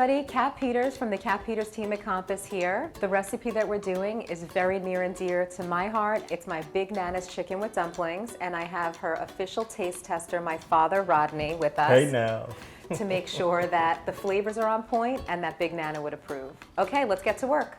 everybody, Kat Peters from the Kat Peters team at Compass here. The recipe that we're doing is very near and dear to my heart. It's my Big Nana's chicken with dumplings, and I have her official taste tester, my father Rodney, with us. Hey now. To make sure that the flavors are on point and that Big Nana would approve. Okay, let's get to work.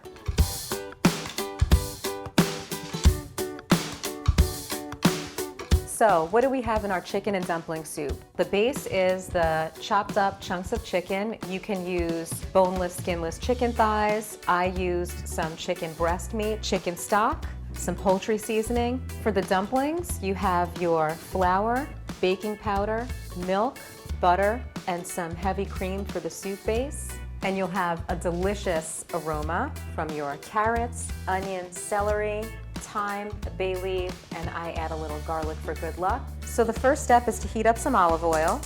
So, what do we have in our chicken and dumpling soup? The base is the chopped up chunks of chicken. You can use boneless, skinless chicken thighs. I used some chicken breast meat, chicken stock, some poultry seasoning. For the dumplings, you have your flour, baking powder, milk, butter, and some heavy cream for the soup base. And you'll have a delicious aroma from your carrots, onions, celery, thyme, bay leaf, and I add a little garlic for good luck. So the first step is to heat up some olive oil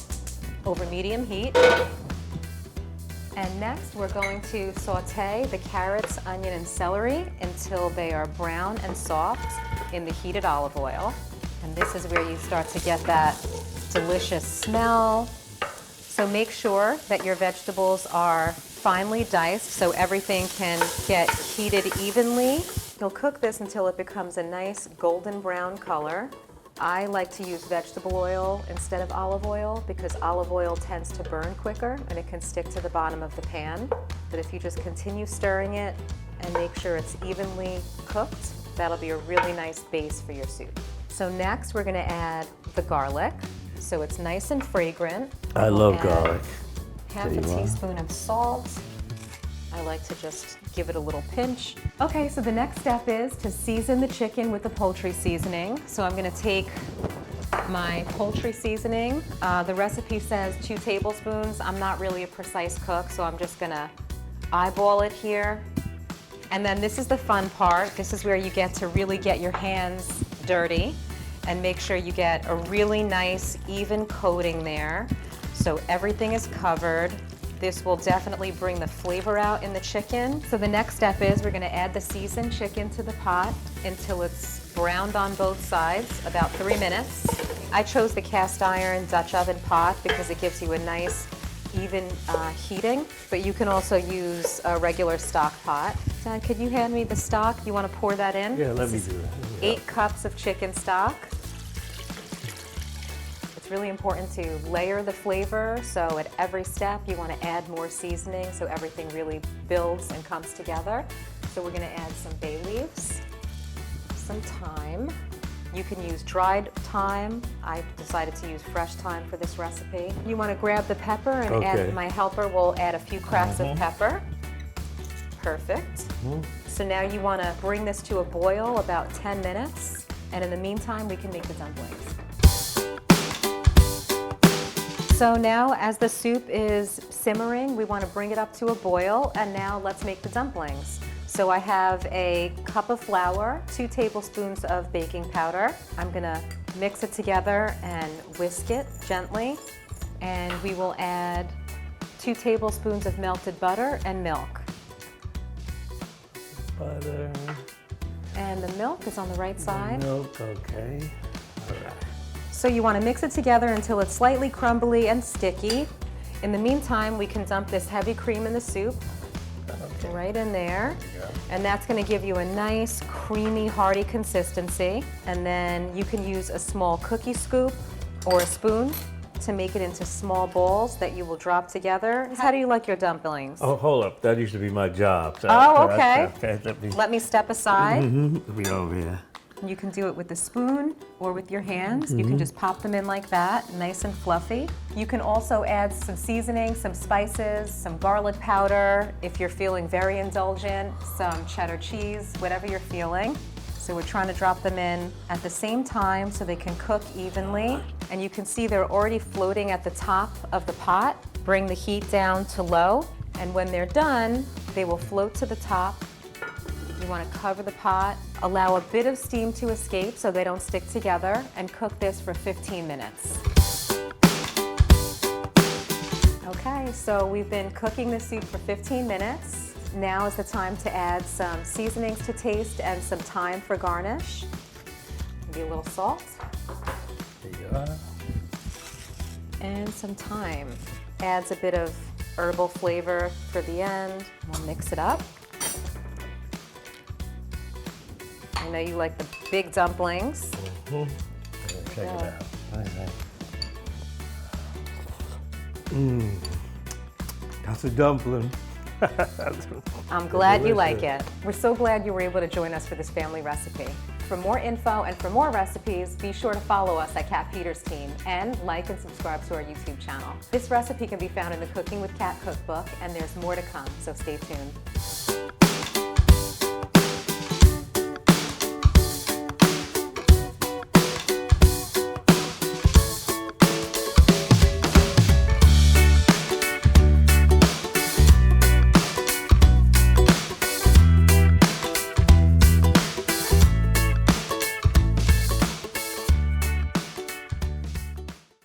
over medium heat. And next we're going to saute the carrots, onion, and celery until they are brown and soft in the heated olive oil. And this is where you start to get that delicious smell. So make sure that your vegetables are finely diced so everything can get heated evenly. You'll cook this until it becomes a nice golden brown color. I like to use vegetable oil instead of olive oil because olive oil tends to burn quicker and it can stick to the bottom of the pan. But if you just continue stirring it and make sure it's evenly cooked, that'll be a really nice base for your soup. So next we're gonna add the garlic so it's nice and fragrant. I love garlic. Half a teaspoon of salt. I like to just give it a little pinch. Okay, so the next step is to season the chicken with the poultry seasoning. So I'm gonna take my poultry seasoning. The recipe says 2 tablespoons. I'm not really a precise cook, so I'm just gonna eyeball it here. And then this is the fun part. This is where you get to really get your hands dirty and make sure you get a really nice, even coating there. So everything is covered. This will definitely bring the flavor out in the chicken. So the next step is we're gonna add the seasoned chicken to the pot until it's browned on both sides, about 3 minutes. I chose the cast iron Dutch oven pot because it gives you a nice, even heating, but you can also use a regular stock pot. Dad, could you hand me the stock? You wanna pour that in? Yeah, let me do that. Yeah. 8 cups of chicken stock. It's really important to layer the flavor, so at every step you want to add more seasoning so everything really builds and comes together. So we're going to add some bay leaves, some thyme. You can use dried thyme. I decided to use fresh thyme for this recipe. You want to grab the pepper and add, my helper will add a few cracks of pepper. Perfect. So now you want to bring this to a boil about 10 minutes, and in the meantime we can make the dumplings. So now as the soup is simmering, we want to bring it up to a boil, and now let's make the dumplings. So I have a cup of flour, 2 tablespoons of baking powder. I'm gonna mix it together and whisk it gently, and we will add 2 tablespoons of melted butter and milk. Butter. And the milk is on the right side. Milk, okay. All right. So you want to mix it together until it's slightly crumbly and sticky. In the meantime, we can dump this heavy cream in the soup right in there. And that's going to give you a nice, creamy, hearty consistency. And then you can use a small cookie scoop or a spoon to make it into small balls that you will drop together. How do you like your dumplings? Oh, hold up. That used to be my job. So Oh, okay. Let Let me step aside. me over here. You can do it with a spoon or with your hands. You can just pop them in like that, nice and fluffy. You can also add some seasoning, some spices, some garlic powder. If you're feeling very indulgent, some cheddar cheese, whatever you're feeling. So we're trying to drop them in at the same time so they can cook evenly. And you can see they're already floating at the top of the pot. Bring the heat down to low, and when they're done, they will float to the top. You want to cover the pot, allow a bit of steam to escape so they don't stick together, and cook this for 15 minutes. Okay, so we've been cooking the soup for 15 minutes. Now is the time to add some seasonings to taste and some thyme for garnish. Maybe a little salt. There you are. And some thyme. Adds a bit of herbal flavor for the end. We'll mix it up. I know you like the big dumplings. Check it Yeah. out. All right. That's a dumpling. I'm glad you Delicious. like it. We're so glad you were able to join us for this family recipe. For more info and for more recipes, be sure to follow us at Kat Peters Team and like and subscribe to our YouTube channel. This recipe can be found in the Cooking with Kat cookbook, and there's more to come, so stay tuned.